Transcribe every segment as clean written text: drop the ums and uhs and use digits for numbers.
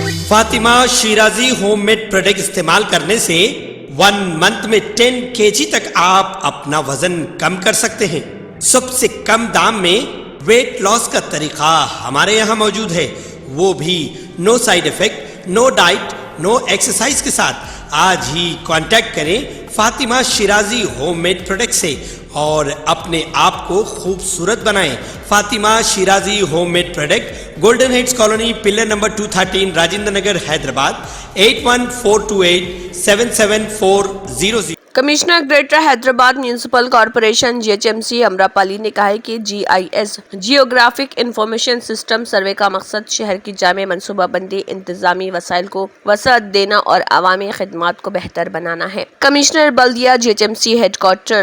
Fatima Shirazi home made product استعمال کرنے سے 1 منتھ میں 10 kg تک آپ اپنا وزن کم کر سکتے ہیں۔ سب سے کم دام میں ویٹ لاس کا طریقہ ہمارے یہاں موجود ہے، وہ بھی no side effect, no diet, no exercise کے ساتھ۔ آج ہی کانٹیکٹ کریں Fatima Shirazi home made product سے اور اپنے آپ کو خوبصورت بنائیں۔ Fatima Shirazi home made product, golden heights colony, pillar number 213، Rajendra Nagar, Hyderabad, 8142877400۔ Commissioner greater Hyderabad municipal corporation GHMC Amrapali نے کہا ہے کہ GIS geographic information system survey کا مقصد شہر کی جامع منصوبہ بندی، انتظامی وسائل کو وسعت دینا اور عوامی خدمات کو بہتر بنانا ہے۔ کمشنر بلدیہ GHMC ہیڈ کوارٹر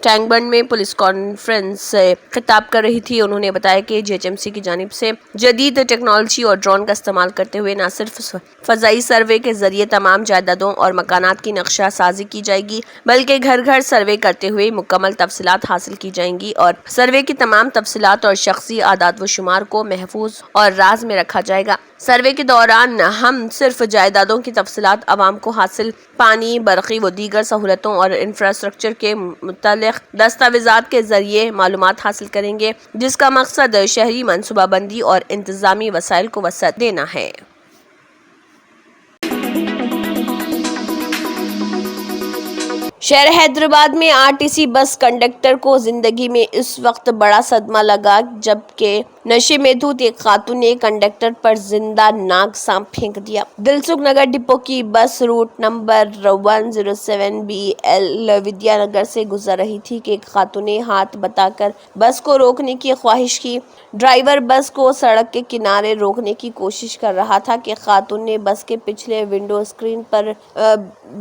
ٹینک بنڈ میں پولیس کانفرنس سے خطاب کر رہی تھی۔ انہوں نے بتایا کہ GHMC کی جانب سے جدید ٹیکنالوجی اور ڈرون کا استعمال کرتے ہوئے نہ صرف فضائی سروے کے ذریعے تمام جائیدادوں اور مکانات کی نقشہ سازی کی جائے گی، بلکہ گھر گھر سروے کرتے ہوئے مکمل تفصیلات حاصل کی جائیں گی اور سروے کی تمام تفصیلات اور شخصی اعداد و شمار کو محفوظ اور راز میں رکھا جائے گا۔ سروے کے دوران ہم صرف جائیدادوں کی تفصیلات عوام کو حاصل پانی، برقی و دیگر سہولتوں اور انفراسٹرکچر کے متعلق دستاویزات کے ذریعے معلومات حاصل کریں گے، جس کا مقصد شہری منصوبہ بندی اور انتظامی وسائل کو وسعت دینا ہے۔ شہر حیدرآباد میں RTC بس کنڈکٹر کو زندگی میں اس وقت بڑا صدمہ لگا جبکہ نشے میں دھت ایک خاتون نے کنڈکٹر پر زندہ ناگ سانپ پھینک دیا۔ دلسکھ نگر ڈپو کی بس روٹ نمبر 107BL ودیا نگر سے گزر رہی تھی کہ ایک خاتون نے ہاتھ بتا کر بس کو روکنے کی خواہش کی۔ ڈرائیور بس کو سڑک کے کنارے روکنے کی کوشش کر رہا تھا کہ خاتون نے بس کے پچھلے ونڈو اسکرین پر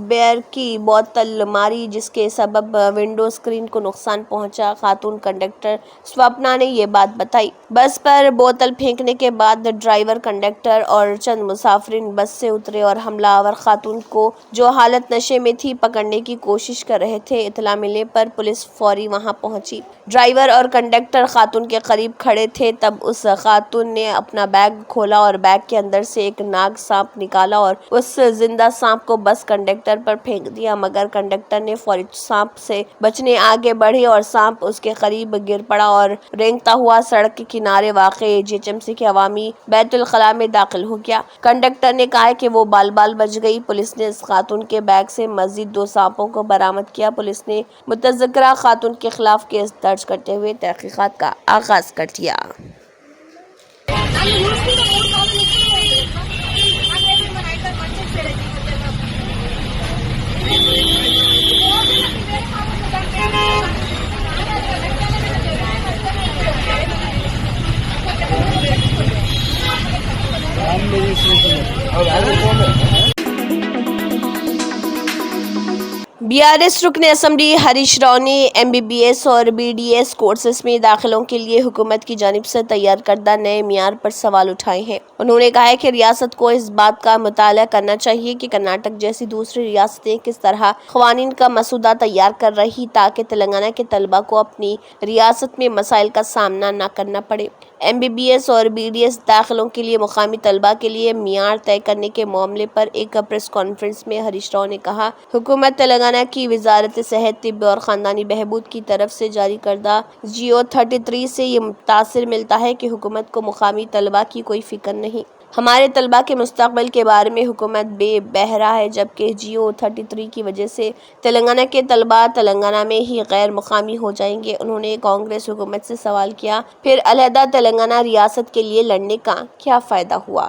بیئر کی بوتل ماری، جس کے سبب ونڈو اسکرین کو نقصان پہنچا۔ خاتون کنڈکٹر سوپنا نے یہ بات بتائی۔ بس پر بوتل پھینکنے کے بعد ڈرائیور، کنڈکٹر اور چند مسافرین بس سے اترے اور حملہ آور خاتون کو، جو حالت نشے میں تھی، پکڑنے کی کوشش کر رہے تھے۔ اطلاع ملنے پر پولیس فوری وہاں پہنچی۔ ڈرائیور اور کنڈکٹر خاتون کے قریب کھڑے تھے، تب اس خاتون نے اپنا بیگ کھولا اور بیگ کے اندر سے ایک ناگ سانپ نکالا اور اس زندہ سانپ کو بس کنڈکٹر پر پھینک دیا، مگر کنڈکٹر نے فوری سانپ سے بچنے آگے بڑھے اور سانپ اس کے قریب گر پڑا اور رینگتا ہوا سڑک کے کنارے واقع GHMC کے عوامی بیت الخلاء میں داخل ہو گیا۔ کنڈکٹر نے کہا کہ وہ بال بال بچ گئی۔ پولیس نے اس خاتون کے بیگ سے مزید 2 سانپوں کو برآمد کیا۔ پولیس نے متذکرہ خاتون کے خلاف کیس درج کرتے ہوئے تحقیقات کا آغاز کر دیا۔ BRS رکن اسمبلی ہریش راؤ نے MBBS اور BDS کورسز میں داخلوں کے لیے حکومت کی جانب سے تیار کردہ نئے معیار پر سوال اٹھائے ہیں۔ انہوں نے کہا کہ ریاست کو اس بات کا مطالعہ کرنا چاہیے کہ کرناٹک جیسی دوسری ریاستیں کس طرح قوانین کا مسودہ تیار کر رہی تاکہ تلنگانہ کے طلبہ کو اپنی ریاست میں مسائل کا سامنا نہ کرنا پڑے۔ MBBS اور BDS داخلوں کے لیے مقامی طلبہ کے لیے معیار طے کرنے کے معاملے پر ایک پریس کانفرنس میں ہریش راؤ نے کہا، حکومت تلنگانہ کی وزارت صحت، طب اور خاندانی بہبود کی طرف سے جاری کردہ GO 33 سے یہ متاثر ملتا ہے کہ حکومت کو مقامی طلبہ کی کوئی فکر نہیں۔ ہمارے طلبہ کے مستقبل کے بارے میں حکومت بے بہرا ہے، جبکہ GO 33 کی وجہ سے تلنگانہ کے طلبہ تلنگانہ میں ہی غیر مقامی ہو جائیں گے۔ انہوں نے کانگریس حکومت سے سوال کیا، پھر علیحدہ تلنگانہ ریاست کے لیے لڑنے کا کیا فائدہ ہوا؟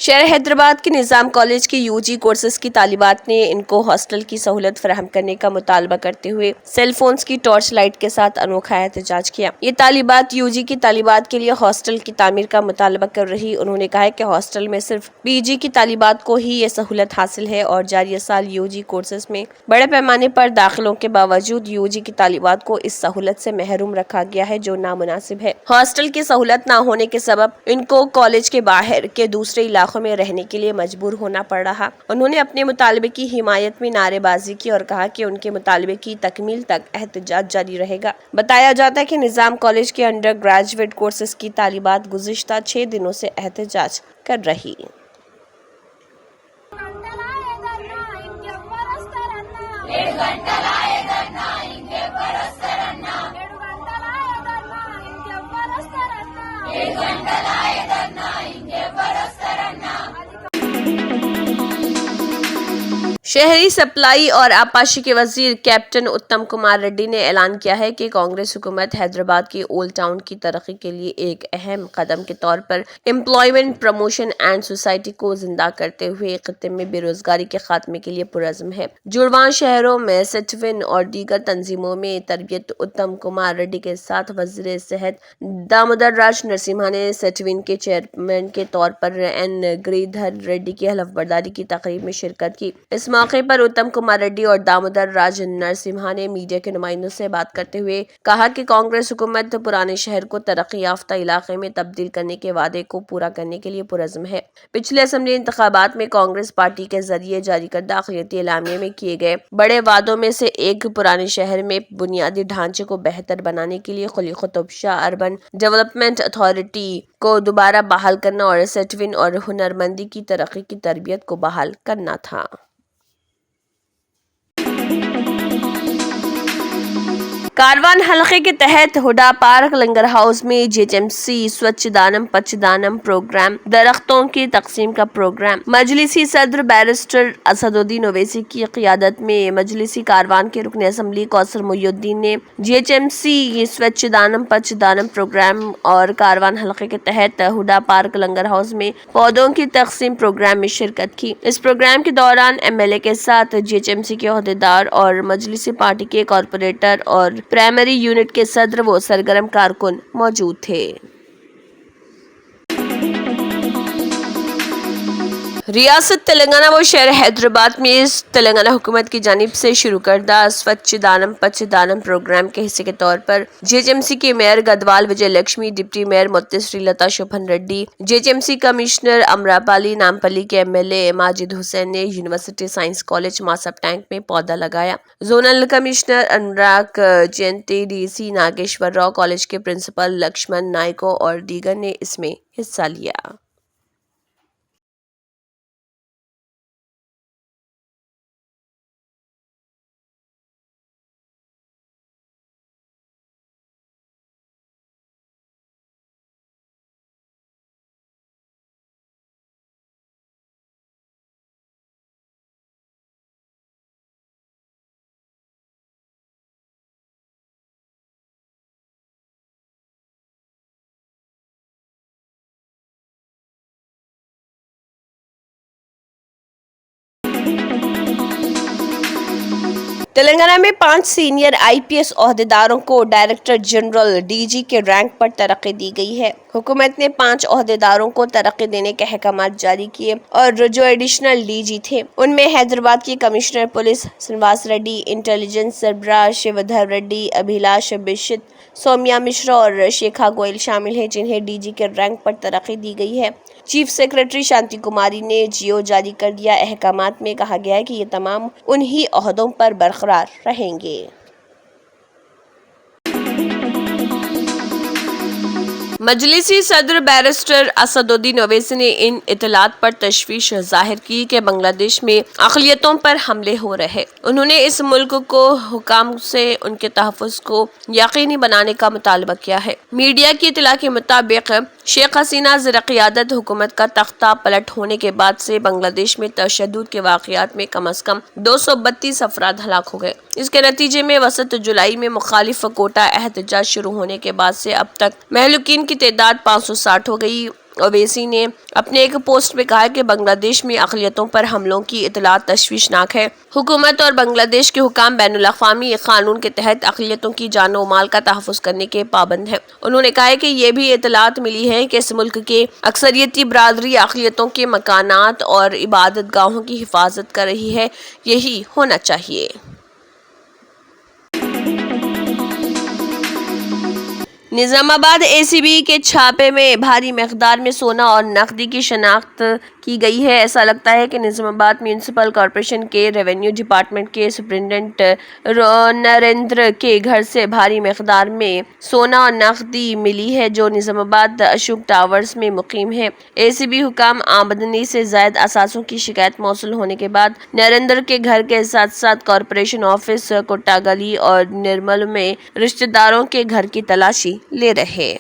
شہر حیدرآباد کے نظام کالج کے UG کورسز کی طالبات نے ان کو ہاسٹل کی سہولت فراہم کرنے کا مطالبہ کرتے ہوئے سیل فونز کی ٹارچ لائٹ کے ساتھ انوکھا احتجاج کیا۔ یہ طالبات UG کی طالبات کے لیے ہاسٹل کی تعمیر کا مطالبہ کر رہی۔ انہوں نے کہا کہ ہاسٹل میں صرف PG کی طالبات کو ہی یہ سہولت حاصل ہے اور جاریہ سال UG کورسز میں بڑے پیمانے پر داخلوں کے باوجود UG کی طالبات کو اس سہولت سے محروم رکھا گیا ہے، جو نامناسب ہے۔ ہاسٹل کی سہولت نہ ہونے کے سبب ان کو کالج کے باہر کے دوسرے علاقوں علاقوں میں رہنے کے لیے مجبور ہونا پڑ رہا۔ انہوں نے اپنے مطالبے کی حمایت میں نعرے بازی کی اور کہا کہ ان کے مطالبے کی تکمیل تک احتجاج جاری رہے گا۔ بتایا جاتا ہے کہ نظام کالج کے انڈر گریجویٹ کورسز کی طالبات گزشتہ 6 دنوں سے احتجاج کر رہی۔ شہری سپلائی اور آبپاشی کے وزیر کیپٹن اتم کمار ریڈی نے اعلان کیا ہے کہ کانگریس حکومت حیدرآباد کی اولڈ ٹاؤن کی ترقی کے لیے ایک اہم قدم کے طور پر امپلائمنٹ پروموشن اینڈ سوسائٹی کو زندہ کرتے ہوئے خطے میں بے روزگاری کے خاتمے کے لیے پرعزم ہے۔ جڑواں شہروں میں سٹوین اور دیگر تنظیموں میں تربیت۔ اتم کمار ریڈی کے ساتھ وزیر صحت دامودر راج نرسمہا نے سٹوین کے چیئرمین کے طور پر این گریدھر ریڈی کی حلف برداری کی تقریب میں شرکت کی۔ اس موقع پر اتم کمار ریڈی اور دامودر راج نرسمہا نے میڈیا کے نمائندوں سے بات کرتے ہوئے کہا کہ کانگریس حکومت پرانے شہر کو ترقی یافتہ علاقے میں تبدیل کرنے کے وعدے کو پورا کرنے کے لیے پرعزم ہے۔ پچھلے اسمبلی انتخابات میں کانگریس پارٹی کے ذریعے جاری کردہ اقلیتی اعلامیے میں کیے گئے بڑے وعدوں میں سے ایک پرانے شہر میں بنیادی ڈھانچے کو بہتر بنانے کے لیے Quli Qutb Shah urban development authority کو دوبارہ بحال کرنا اور سٹوین اور ہنرمندی کی ترقی کی تربیت کو بحال کرنا تھا۔ کاروان حلقے کے تحت ہڈا پارک لنگر ہاؤس میں جی ایچ ایم سی سوچھ دانم پچ دانم پروگرام، درختوں کی تقسیم کا پروگرام۔ مجلسی صدر بیرسٹر اسد الدین اویسی کی قیادت میں مجلسی کاروان کے رکن اسمبلی کوثر محی الدین نے جی ایچ ایم سی سوچھ دانم پچ دانم پروگرام اور کاروان حلقے کے تحت ہڈا پارک لنگر ہاؤس میں پودوں کی تقسیم پروگرام میں شرکت کی۔ اس پروگرام کے دوران ایم ایل اے کے ساتھ جی ایچ ایم سی کے عہدیدار اور مجلسی پارٹی کے کارپوریٹر اور پرائمری یونٹ کے صدر و سرگرم کارکن موجود تھے۔ ریاست تلنگانہ و شہر حیدرآباد میں تلنگانہ حکومت کی جانب سے شروع کردہ سوچھ دانم پچ دانم پروگرام کے حصے کے طور پر جی ایچ ایم سی کے mayor Gadwal Vijaya Lakshmi, deputy mayor Mothe Sri Latha Shoban Reddy, G H M C commissioner Amrapali Nampally کے M L A Majid Hussain نے university science college Masab tank میں پودا لگایا۔ Zonal commissioner Anurag Jayanti, D C Nageshwar Rao, college کے پرنسپل لکشمن نائکو اور دیگر نے اس میں حصہ لیا۔ تلنگانہ میں 5 سینئر آئی پی ایس عہدیداروں کو ڈائریکٹر جنرل ڈی جی کے رینک پر ترقی دی گئی ہے۔ حکومت نے 5 عہدیداروں کو ترقی دینے کے احکامات جاری کیے اور جو ایڈیشنل ڈی جی تھے ان میں حیدرآباد کے commissioner police Srinivas ready, intelligence سربراہ شیودھر ریڈی، ابھیلاش بشت، سومیا مشرا اور شیکھا گوئل شامل ہیں، جنہیں ڈی جی کے رینک پر ترقی دی گئی ہے۔ چیف سیکرٹری شانتی کماری نے جیو جاری کر دیا۔ احکامات میں کہا گیا ہے کہ یہ تمام انہی عہدوں پر برقرار رہیں گے۔ مجلسی صدر بیرسٹر اسد الدین اویسی نے ان اطلاعات پر تشویش ظاہر کی کہ بنگلہ دیش میں اقلیتوں پر حملے ہو رہے۔ انہوں نے اس ملک کو حکام سے ان کے تحفظ کو یقینی بنانے کا مطالبہ کیا ہے۔ میڈیا کی اطلاع کے مطابق شیخ حسینہ زیر قیادت حکومت کا تختہ پلٹ ہونے کے بعد سے بنگلہ دیش میں تشدد کے واقعات میں کم از کم 232 افراد ہلاک ہو گئے۔ اس کے نتیجے میں وسط جولائی میں مخالف کوٹا احتجاج شروع ہونے کے بعد سے اب تک مہلوکین کی تعداد 560 ہو گئی۔ اویسی نے اپنے ایک پوسٹ میں کہا کہ بنگلہ دیش میں اقلیتوں پر حملوں کی اطلاعات تشویشناک ہے۔ حکومت اور بنگلہ دیش کے حکام بین الاقوامی قانون کے تحت اقلیتوں کی جان و مال کا تحفظ کرنے کے پابند ہیں۔ انہوں نے کہا کہ یہ بھی اطلاعات ملی ہیں کہ اس ملک کے اکثریتی برادری اقلیتوں کے مکانات اور عبادت گاہوں کی حفاظت کر رہی ہے۔ یہی ہونا چاہیے۔ निजामाबाद एसीबी के छापे में भारी मकदार में सोना और नकदी की शनाख्त की गई है। ऐसा लगता है कि निजामाबाद म्यूनिसिपल कॉरपोरेशन के रेवेन्यू डिपार्टमेंट के सुपरिटेंडेंट नरेंद्र के घर से भारी मकदार में सोना और नकदी मिली है, जो निजामाबाद अशोक टावर्स में मुकीम है। एसीबी हुकाम आमदनी से जायद असासों की शिकायत मौसूल होने के बाद नरेंद्र के घर के साथ साथ कॉरपोरेशन ऑफिस, कोट्टा गली और निर्मल में रिश्तेदारों के घर की तलाशी ले रहे।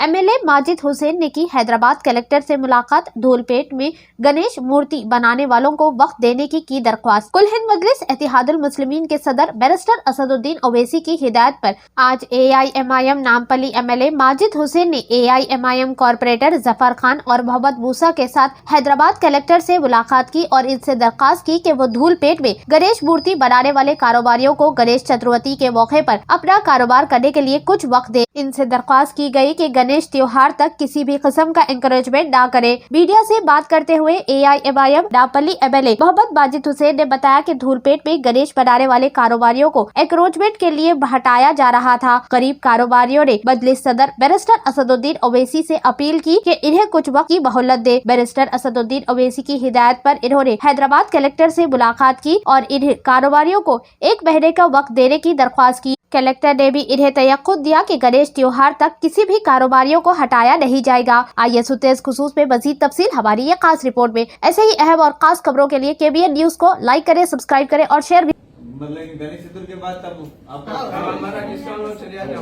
एमएलए माजिद हुसैन ने की हैदराबाद कलेक्टर से मुलाकात। धूलपेट में गणेश मूर्ति बनाने वालों को वक्त देने की दरख्वास्त। कुल हिंद मजलिस इत्तेहादुल मुस्लिमीन के सदर बैरिस्टर असदुद्दीन ओवैसी की हिदायत पर आज AIMIM नामपल्ली एमएलए माजिद हुसैन ने AIMIM कॉर्पोरेटर जफर खान और मोहम्मद मूसा के साथ हैदराबाद कलेक्टर से मुलाकात की और इनसे दरख्वास्त की कि वो धूलपेट में गणेश मूर्ति बनाने वाले कारोबारियों को गणेश चतुर्थी के मौके पर अपना कारोबार करने के लिए कुछ वक्त दे। इनसे दरख्वास्त की गई कि गणेश त्योहार तक किसी भी किस्म का एनकरेजमेंट ना करे। मीडिया से बात करते हुए AIMIM नामपल्ली एमएलए मोहम्मद माजिद हुसैन ने बताया कि धूलपेट में गणेश बनाने वाले कारोबारियों को एनकरेजमेंट के लिए हटाया जा रहा था। गरीब कारोबारियों ने मजलिस सदर बैरिस्टर असदुद्दीन ओवैसी से अपील की कि इन्हें कुछ वक्त की मोहलत दे। बैरिस्टर असदुद्दीन ओवैसी की हिदायत पर इन्होंने हैदराबाद कलेक्टर से मुलाकात की और इन कारोबारियों को 1 महीने का वक्त देने की दरख्वास्त की। कलेक्टर ने भी इन्हें तयक्कुद दिया कि गणेश त्योहार तक किसी भी कारोबारियों को हटाया नहीं जाएगा। आइए सुनते हैं इस खुसूस में मजीद तफसील हमारी ये खास रिपोर्ट में। ऐसे ही अहम और खास खबरों के लिए KBN न्यूज को लाइक करें, सब्सक्राइब करें और शेयर भी। मतलब कि गणेश चतुर्थी के बाद तब आपका हमारा डिस्काउंट चले आते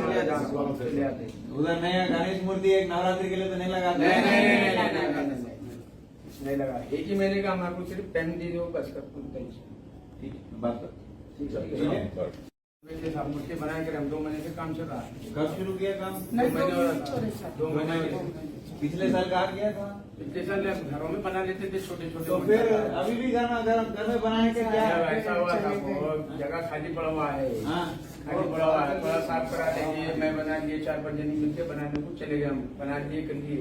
उधर नया गणेश मूर्ति एक नवरात्रि के लिए तो नहीं लगाते? नहीं लगा। एक ही महीने का हम आपको सिर्फ टाइम दे दो बस कर ठीक है, बात कर। मूर्ति बना कर हम 2 महीने से काम चल रहा है। कब शुरू किया काम? 2 महीने पिछले साल कहा किया था? पिछले साल घरों में बना लेते थे छोटे छोटे। तो फिर अभी भी घर में बनाने के क्या ऐसा हुआ था, बहुत जगह खाली पड़ा हुआ है। खाली पड़ा हुआ है, थोड़ा साफ करा देंगे। मैं बना दिए, 4-5 जने मिलकर बनाने को चले गए। हम बना दिए कर दिए।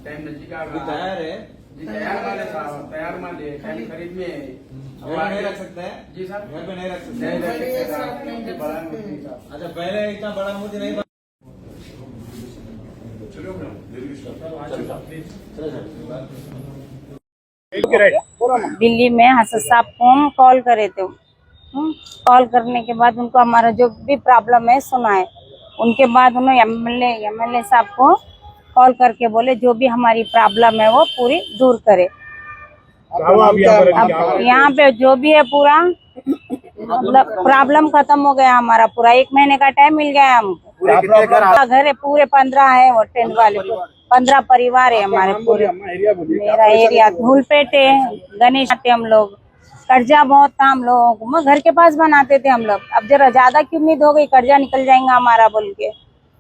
टाइम नजदीक आ गया। तैयार है? जी तैयार माल है साहब, तैयार माल है। टाइम खरीद में घर में नहीं रख सकता है? जी साहब, घर में नहीं रख सकते? नहीं रख सकते साहब। बड़ा मूर्ति साहब। अच्छा, पहले इतना बड़ा मूर्ति नहीं दिल्ली में हसन साहब को हम कॉल करे थे। कॉल करने के बाद उनको हमारा जो भी प्रॉब्लम है सुनाए। उनके बाद उन्होंने एमएलए साहब को कॉल करके बोले जो भी हमारी प्रॉब्लम है वो पूरी दूर करे। अब यहाँ पे जो भी है पूरा मतलब प्रॉब्लम खत्म हो गया हमारा। पूरा 1 महीने का टाइम मिल गया हमको। घर है पूरे 15 है, वो टेंट वाले 15 परिवार है हमारे पूरे। मेरा एरिया धूलपेट है। गणेश आते हम लोग, कर्जा बहुत था हम लोगों को। घर के पास बनाते थे हम लोग। अब जरा ज्यादा की उम्मीद हो गई, कर्जा निकल जाएगा हमारा बोल के,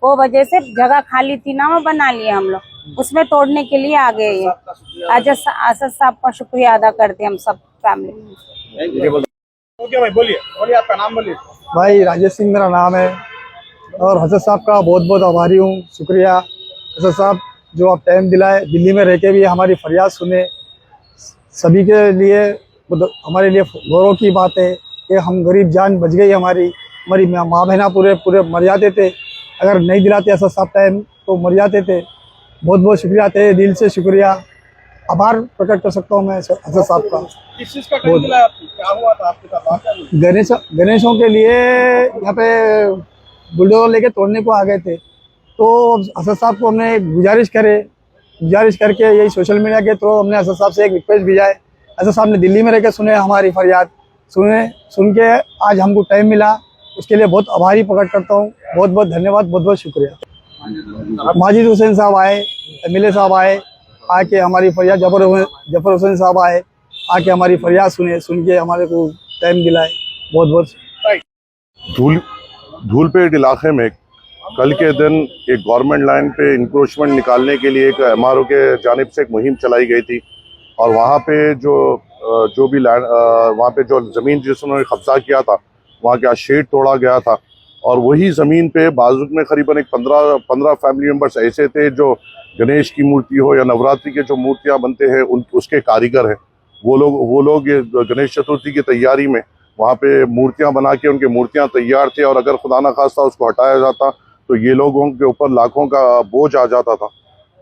वो वजह से जगह खाली थी ना, वो बना लिए हम लोग। उसमें तोड़ने के लिए आ गए। ये असद साहब का शुक्रिया अदा करते हम सब फैमिली। ओके भाई, बोलिए आपका नाम बोलिए। भाई राजेश सिंह मेरा नाम है और हसन साहब का बहुत बहुत आभारी हूँ। शुक्रिया हसन साहब, जो आप टाइम दिलाए। दिल्ली में रह के भी हमारी फरियाद सुने। सभी के लिए हमारे लिए गौरव की बात है कि हम गरीब जान बच गई। हमारी माँ बहना पूरे मर जाते थे अगर नहीं दिलाते हसन साहब टाइम, तो मर जाते थे। बहुत बहुत शुक्रिया, तेरे दिल से शुक्रिया, आभार प्रकट कर सकता हूँ मैं हसन साहब का। किस चीज का टाइम मिला आपको? क्या हुआ था आपके साथ? गणेशों के लिए यहाँ पे बुलडोजर लेके तोड़ने को आ गए थे। तो हसन साहब को हमने गुजारिश करके यही सोशल मीडिया के थ्रू हमने हसन साहब से एक रिक्वेस्ट भेजा है। हसन साहब ने दिल्ली में रह के सुने हमारी फरियाद, सुन के आज हमको टाइम मिला, उसके लिए बहुत आभारी प्रकट करता हूँ। बहुत बहुत धन्यवाद, बहुत बहुत शुक्रिया। माजिद हुसैन साहब आए, एमएलए साहब आए, आके हमारी फरियाद, जफर हुसैन साहब आए, आके हमारी फरियाद सुन के हमारे को टाइम दिलाए। बहुत बहुत धूलपेट इलाके में कल के दिन एक गवर्नमेंट लैंड पे इंक्रोचमेंट निकालने के लिए एक MRO के जानिब से एक मुहिम चलाई गई थी। और वहाँ पे जो भी लैंड, वहाँ पे जो ज़मीन जिसने कब्जा किया था, वहाँ का शेड तोड़ा गया था। और वही ज़मीन पे बाजुक में करीबन एक 15 फैमिली मेम्बर्स ऐसे थे जो गणेश की मूर्ति हो या नवरात्रि के जो मूर्तियाँ बनते हैं उसके कारीगर हैं। वो लोग गणेश चतुर्थी की तैयारी में वहाँ पे मूर्तियाँ बना के उनकी मूर्तियाँ तैयार थी, और अगर खुदा न खास्ता उसको हटाया जाता तो ये लोगों के ऊपर लाखों का बोझ आ जाता था।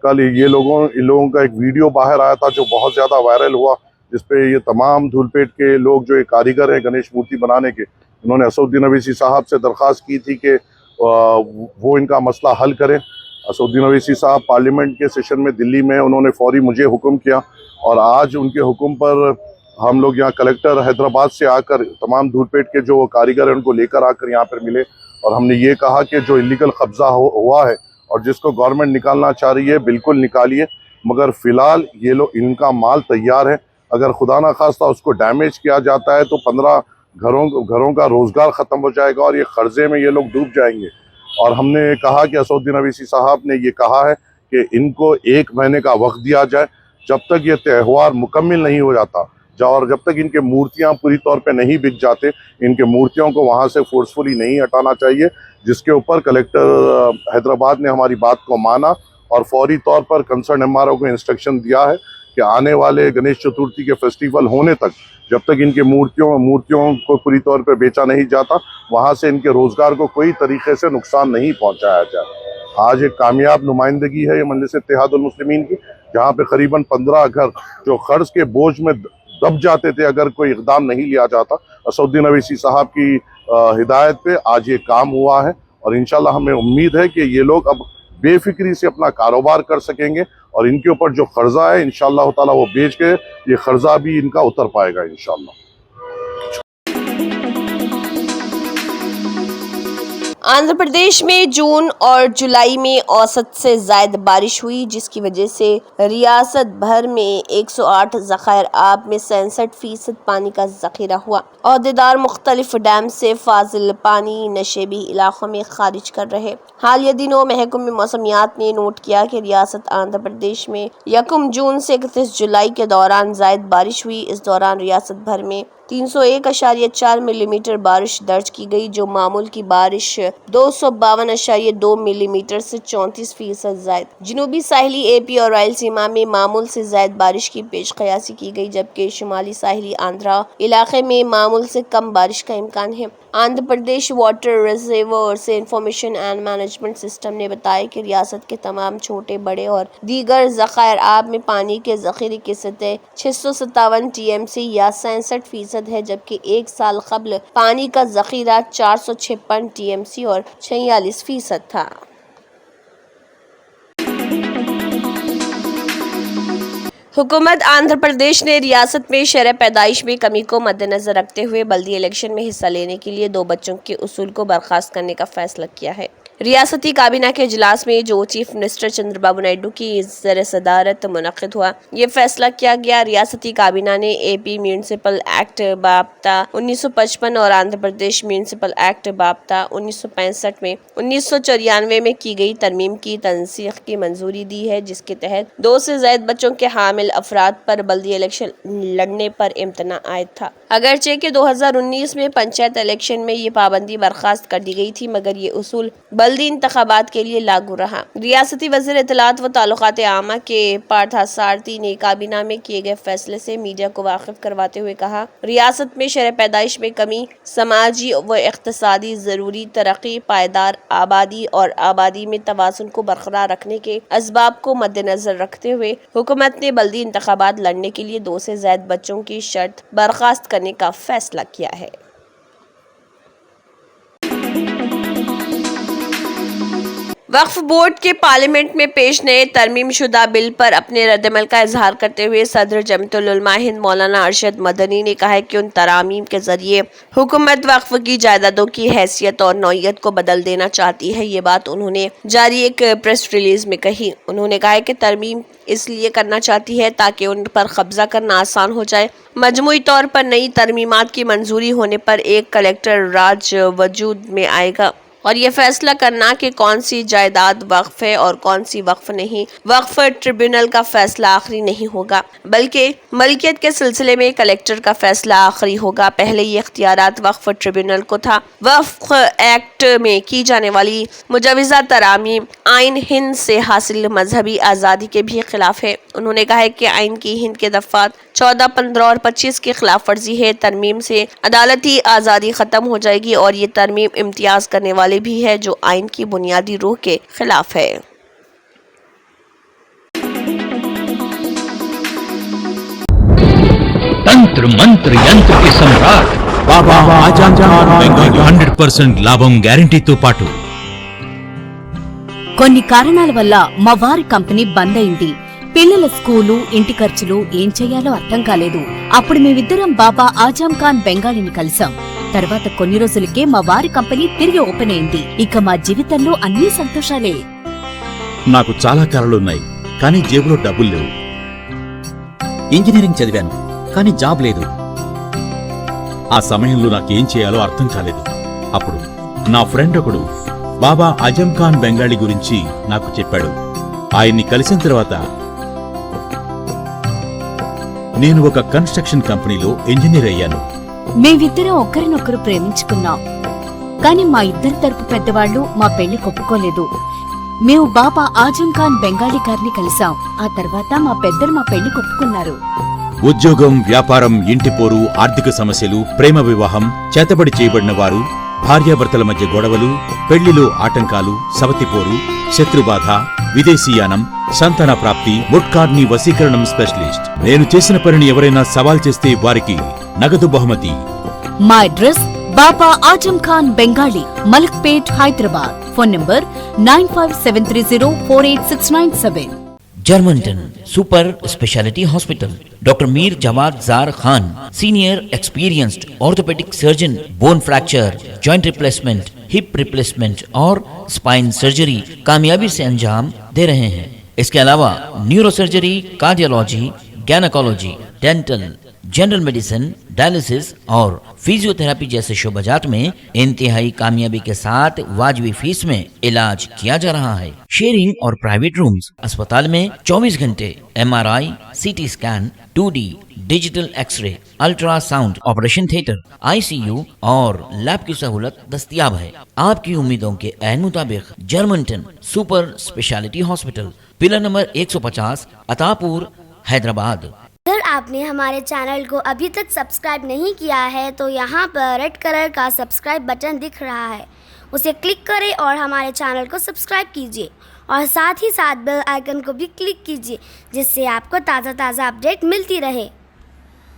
कल इन लोगों का एक वीडियो बाहर आया था जो बहुत ज़्यादा वायरल हुआ, जिसपे ये तमाम धूलपेट के लोग जो ये कारीगर हैं गणेश मूर्ति बनाने के, उन्होंने असदुद्दीन अवैसी साहब से दरख्वास्त की थी कि वो इनका मसला हल करें। असदुद्दीन अवैसी साहब पार्लियामेंट के सेशन में दिल्ली में उन्होंने फौरी मुझे हुक्म किया, और आज उनके हुक्म पर हम लोग यहाँ कलेक्टर हैदराबाद से आकर तमाम धूलपेट के जो कारीगर हैं उनको लेकर आकर यहाँ पर मिले, और हमने ये कहा कि जो इलीगल कब्जा हुआ है और जिसको गवर्नमेंट निकालना चाह रही है बिल्कुल निकालिए, मगर फ़िलहाल ये लोग इनका माल तैयार है। अगर खुदा ना खास्ता उसको डैमेज किया जाता है तो 15 घरों का रोज़गार ख़त्म हो जाएगा और ये कर्जे में ये लोग डूब जाएंगे। और हमने कहा कि असदुद्दीन अवैसी साहब ने ये कहा है कि इनको 1 महीने का वक्त दिया जाए, जब तक ये त्यौहार मुकम्मल नहीं हो जाता और जब तक इनके मूर्तियाँ पूरी तौर पे नहीं बिक जाते, इनके मूर्तियों को वहाँ से फोर्सफुली नहीं हटाना चाहिए। जिसके ऊपर कलेक्टर हैदराबाद ने हमारी बात को माना और फौरी तौर पर कंसर्न एमआरओ को इंस्ट्रक्शन दिया है कि आने वाले गणेश चतुर्थी के फेस्टिवल होने तक जब तक इनके मूर्तियों को पूरी तौर पर बेचा नहीं जाता, वहाँ से इनके रोज़गार को कोई तरीके से नुकसान नहीं पहुँचाया जाए। आज एक कामयाब नुमाइंदगी है ये मजलिस इत्तेहादुल मुस्लिमीन की, जहाँ पे करीबन 15 घर जो कर्ज के बोझ में दब जाते थे अगर कोई इक़दाम नहीं लिया जाता। असदुद्दीन अवैसी साहब की हिदायत पे आज ये काम हुआ है, और इंशाल्लाह हमें उम्मीद है कि ये लोग अब बेफिक्री से अपना कारोबार कर सकेंगे, और इनके ऊपर जो कर्जा है इंशाल्लाह ताला वो बेच के ये कर्जा भी इनका उतर पाएगा इंशाल्लाह। आंध्र प्रदेश में जून और जुलाई में औसत से ज्यादा बारिश हुई, जिसकी वजह से रियासत भर में 108 ज़खायर आब में 67% पानी का ज़ख़ीरा हुआ। अहदेदार मुख्तलिफ डैम से फाजिल पानी नशेबी इलाकों में खारिज कर रहे। हालिया दिनों महकमे मौसमियात ने नोट किया कि रियासत आंध्र प्रदेश में 1 जून से 31 जुलाई के दौरान ज़ायद बारिश हुई। इस दौरान रियासत भर में 301.4 मिलीमीटर बारिश दर्ज की गई, जो मामूल की बारिश 252.2 मिलीमीटर से 34% ज़ायद। जनूबी साहिली एपी और रायलसीमा में मामूल से ज़ायद बारिश की पेशकयासी की गई, जबकि शुमाली साहिली आंध्रा इलाके में मामूल से कम बारिश का इम्कान है। आंध्र प्रदेश वाटर रिजर्वर से इंफॉर्मेशन एंड मैनेजमेंट सिस्टम ने बताया कि रियासत के तमाम छोटे बड़े और दीगर ज़खायर आब में पानी के ज़ख़ीरे की सतह 657 TMC या 67% है, जबकि 1 साल कबल पानी का ज़ख़ीरा 456 TMC और 46% था। हुकूमत आंध्र प्रदेश ने रियासत में शरह पैदाइश में कमी को मद्देनजर रखते हुए बल्दी इलेक्शन में हिस्सा लेने के लिए 2 बच्चों के उसूल को बर्खास्त करने का फैसला किया है। रियासती काबीना के इजलास में जो चीफ मिनिस्टर चंद्रबाबू नायडू की ज़र सदारत मुनक़िद हुआ, ये फैसला किया गया। रियासती काबीना ने AP म्यूनसिपल एक्ट बाबता 1955 और आंध्र प्रदेश म्यूनसिपल एक्ट बाबता 1965 में 1994 में की गई तरमीम की तनसीख की मंजूरी दी है, जिसके तहत 2 से ज़ायद बच्चों के हामिल अफराद पर बल्दी इलेक्शन लड़ने पर इम्तना आयद था। अगरचे के 2019 में पंचायत इलेक्शन में ये पाबंदी बर्खास्त कर दी गई थी, मगर ये उसूल बल्दी इंतखाबात के लिए लागू रहा। रियासती वज़ीर इत्तलात व ताल्लुकात आमा के पार्थसारथी ने काबीना में किए गए फैसले से मीडिया को वाकिफ करवाते हुए कहा, रियासत में शरह पैदाइश में कमी, समाजी व इक़्तिसादी ज़रूरी तरक्की, पायदार आबादी और आबादी में तवाज़ुन को बरकरार रखने के असबाब को मद्देनजर रखते हुए हुकूमत ने बल्दी इंतखाबात लड़ने के लिए 2 से ज़ायद बच्चों की शर्त बर्खास्त करने का फैसला किया है। वक्फ बोर्ड के पार्लियामेंट में पेश नए तरमीम शुदा बिल पर अपने रद्दमल का इजहार करते हुए सदर जमीयतुल उलमा हिंद मौलाना अरशद मदनी ने कहा है कि उन तरामीम के जरिए हुकूमत वक्फ की जायदादों की हैसियत और नौइयत को बदल देना चाहती है। ये बात उन्होंने जारी एक प्रेस रिलीज में कही। उन्होंने कहा है कि तरमीम इसलिए करना चाहती है ताकि उन पर कब्जा करना आसान हो जाए। मजमूई तौर पर नई तरमीमात की मंजूरी होने पर एक कलेक्टर राज वजूद में आएगा। और ये फैसला करना कि कौन सी जायदाद वक्फ है और कौन सी वक्फ नहीं, वक्फ ट्रिब्यूनल का फैसला आखिरी नहीं होगा, बल्कि मलकियत के सिलसिले में कलेक्टर का फैसला आखिरी होगा। पहले ये इख्तियारात वक्फ ट्रिब्यूनल को था। वक्फ एक्ट में की जाने वाली मुजवजा तरामी आइन हिंद से हासिल मजहबी आज़ादी के भी खिलाफ है। उन्होंने कहा है कि आइन की हिंद के दफ़ात 14, 15 और 25 की खिलाफ वर्जी है। तरमीम से अदालती आज़ादी ख़त्म हो जाएगी और ये तरमीम इम्तियाज़ करने वाले भी है जो आइन की बुनियादी रूह के खिलाफ है। तंत्र मंत्र यंत्र के सम्राट बाबा आजम खान 100% లాభం గ్యారెంటీతో పాటు కొన్ని కారణాల వల్ల మా వారి కంపెనీ బంద్ అయింది. పిల్లల స్కూలు, ఇంటి ఖర్చులు ఏం చెయ్యాలో అర్థం కాలేదు. అప్పుడు మేమిద్దరం బాబా ఆజం ఖాన్ బెంగాలీని కలిసాం. తర్వాత కొన్ని రోజులకే మా వారి కంపెనీ తిరిగి ఓపెన్ అయింది. ఇక మా జీవితంలో అన్ని సంతోషాలే. నాకు చాలా కలలున్నాయి, కానీ జేబులో డబ్బులు లేవు. ఇంజనీరింగ్ చదివాను, కానీ జాబ్ లేదు. ఆ సమయంలో నాకేం చేయాలో అర్థం కాలేదు. అప్పుడు నా ఫ్రెండ్ ఒకడు బాబా ఆజం ఖాన్ బెంగాలీ గురించి నాకు చెప్పాడు. ఆయన్ని కలిసిన తర్వాత నేను ఒక కన్స్ట్రక్షన్ కంపెనీలో ఇంజనీర్ అయ్యాను. మేమిద్దరం ఒకరినొకరు ప్రేమించుకున్నాం. కాని మా ఇద్దరి తరపు పెద్దవాళ్లు మా పెళ్లి ఒప్పుకోలేదు. మేము బాబా ఆజం ఖాన్ బెంగాలీ గారిని కలిసాం. ఆ తర్వాత మా పెద్దలు మా పెళ్లి ఒప్పుకున్నారు. ఉద్యోగం, వ్యాపారం, ఇంటి పోరు, ఆర్థిక సమస్యలు, ప్రేమ వివాహం, చేతబడి చేయబడిన వారు, భార్యాభర్తల మధ్య గొడవలు, పెళ్లిలో ఆటంకాలు, సవతిపోరు, శత్రుబాధ, విదేశీయానం, సంతాన ప్రాప్తి, ముట్కార్ని వశీకరణం స్పెషలిస్ట్. నేను చేసిన పనిని ఎవరైనా సవాల్ చేస్తే వారికి నగదు బహుమతి. మా address Baba Azam Khan Bengali, Malakpet, Hyderabad. Phone number 9573048697. Germanten super speciality hospital, doctor Mir Jawad Zar Khan, senior experienced orthopaedic surgeon, bone fracture, joint replacement, hip replacement और स्पाइन सर्जरी कामयाबी से अंजाम दे रहे हैं। इसके अलावा neuro surgery, cardiology, gynaecology, dental, general medicine, dialysis और फिजियोथेरेपी जैसे शोबाजात में इंतहाई कामयाबी के साथ वाजबी फीस में इलाज किया जा रहा है। शेयरिंग और प्राइवेट रूम्स, अस्पताल में 24 घंटे MRI, CT scan, 2D digital x-ray, ultrasound, operation theatre, ICU और लैब की सहूलत दस्तयाब है। आपकी उम्मीदों के ऐन मुताबिक Germanton super speciality hospital, pillar number 150, Attapur, Hyderabad. अगर आपने हमारे चैनल को अभी तक सब्सक्राइब नहीं किया है तो यहाँ पर रेड कलर का सब्सक्राइब बटन दिख रहा है, उसे क्लिक करें और हमारे चैनल को सब्सक्राइब कीजिए और साथ ही साथ बेल आइकन को भी क्लिक कीजिए, जिससे आपको ताज़ा अपडेट मिलती रहे।